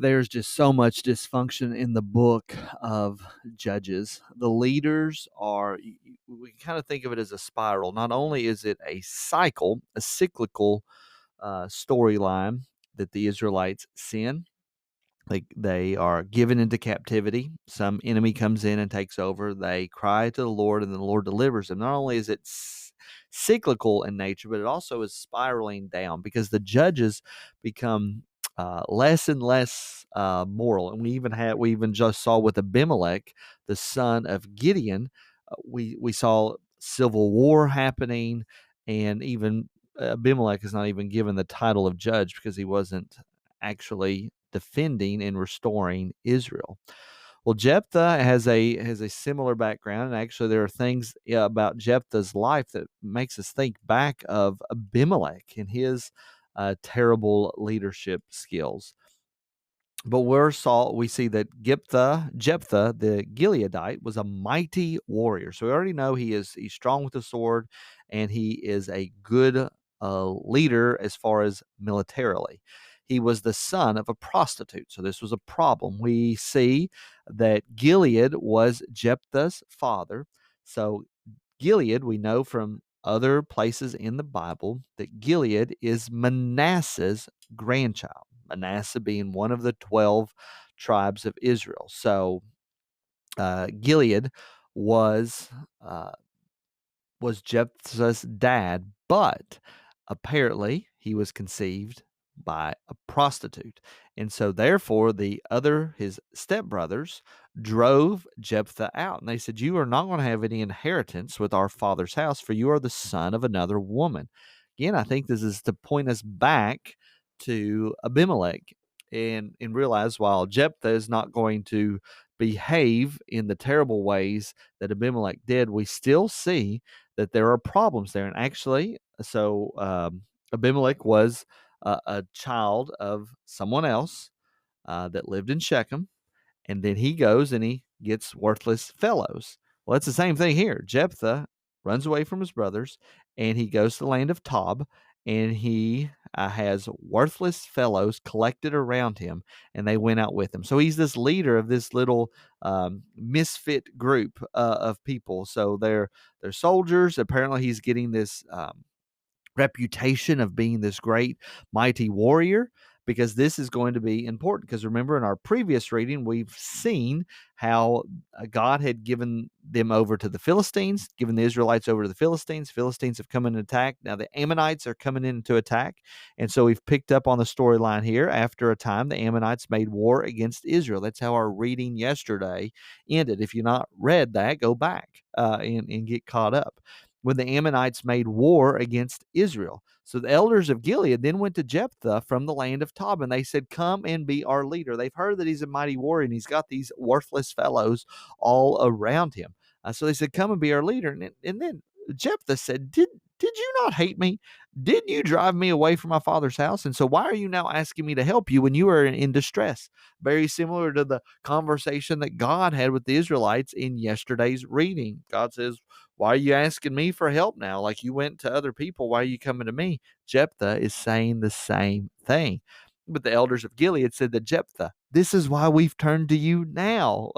there's just so much dysfunction in the book of Judges. The leaders are, we kind of think of it as a spiral. Not only is it a cycle, a cyclical storyline that the Israelites sin, they are given into captivity. Some enemy comes in and takes over. They cry to the Lord, and then the Lord delivers them. Not only is it cyclical in nature, but it also is spiraling down because the judges become less and less moral. And we even just saw with Abimelech, the son of Gideon, we saw civil war happening, and even Abimelech is not even given the title of judge because he wasn't actually defending and restoring Israel. Well, Jephthah has a similar background, and actually, there are things about Jephthah's life that makes us think back of Abimelech and his terrible leadership skills. But we see that Jephthah the Gileadite, was a mighty warrior. So we already know he's strong with the sword, and he is a good leader as far as militarily. He was the son of a prostitute, so this was a problem. We see that Gilead was Jephthah's father. So Gilead, we know from other places in the Bible that Gilead is Manasseh's grandchild, Manasseh being one of the 12 tribes of Israel. So Gilead was uh, was Jephthah's dad, but apparently he was conceived by a prostitute. And so therefore his stepbrothers drove Jephthah out. And they said, "You are not going to have any inheritance with our father's house, for you are the son of another woman." Again, I think this is to point us back to Abimelech and realize while Jephthah is not going to behave in the terrible ways that Abimelech did, we still see that there are problems there. And actually, Abimelech was a child of someone else that lived in Shechem, and then he goes and he gets worthless fellows. Well, it's the same thing here. Jephthah runs away from his brothers, and he goes to the land of Tob, and he has worthless fellows collected around him, and they went out with him. So he's this leader of this little misfit group of people. So they're soldiers. Apparently, he's getting this reputation of being this great mighty warrior, because this is going to be important. Because remember, in our previous reading, we've seen how God had given them over to the Philistines, given the Israelites over to the Philistines. Philistines have come in and attacked. Now the Ammonites are coming in to attack. And so we've picked up on the storyline here. After a time, the Ammonites made war against Israel. That's how our reading yesterday ended. If you've not read that, go back and get caught up when the Ammonites made war against Israel. So the elders of Gilead then went to Jephthah from the land of Tob, and they said, "Come and be our leader." They've heard that he's a mighty warrior, and he's got these worthless fellows all around him. So they said, "Come and be our leader." And then Jephthah said, Did you not hate me? Didn't you drive me away from my father's house? And so why are you now asking me to help you when you are in distress? Very similar to the conversation that God had with the Israelites in yesterday's reading. God says, "Why are you asking me for help now? Like you went to other people, why are you coming to me?" Jephthah is saying the same thing. But the elders of Gilead said to Jephthah, "This is why we've turned to you now.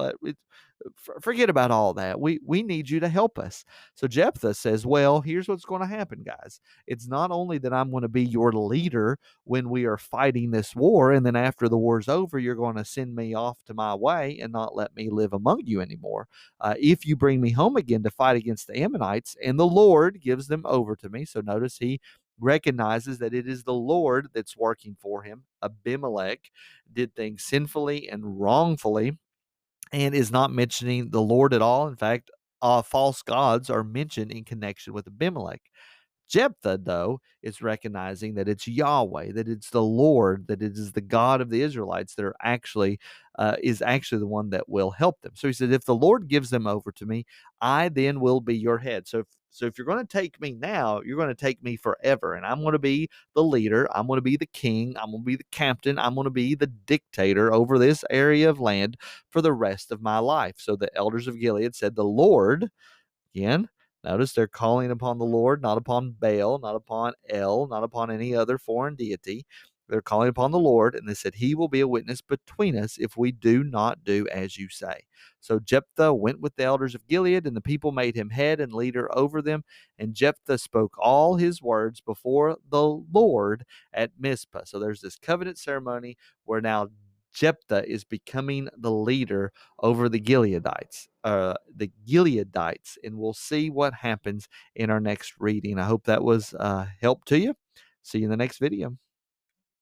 Forget about all that. We need you to help us." So Jephthah says, "Well, here's what's going to happen, guys. It's not only that I'm going to be your leader when we are fighting this war, and then after the war's over, you're going to send me off to my way and not let me live among you anymore. If you bring me home again to fight against the Ammonites, and the Lord gives them over to me." So notice he recognizes that it is the Lord that's working for him. Abimelech did things sinfully and wrongfully and is not mentioning the Lord at all. In fact, false gods are mentioned in connection with Abimelech. Jephthah, though, is recognizing that it's Yahweh, that it's the Lord, that it is the God of the Israelites that is actually the one that will help them. So he said, "If the Lord gives them over to me, I then will be your head." So if you're going to take me now, you're going to take me forever, and I'm going to be the leader. I'm going to be the king. I'm going to be the captain. I'm going to be the dictator over this area of land for the rest of my life. So the elders of Gilead said, "The Lord," again, notice they're calling upon the Lord, not upon Baal, not upon El, not upon any other foreign deity. They're calling upon the Lord, and they said, He will be a witness between us if we do not do as you say. So Jephthah went with the elders of Gilead, and the people made him head and leader over them. And Jephthah spoke all his words before the Lord at Mizpah. So there's this covenant ceremony where now Jephthah is becoming the leader over the Gileadites, and we'll see what happens in our next reading. I hope that was help to you. See you in the next video.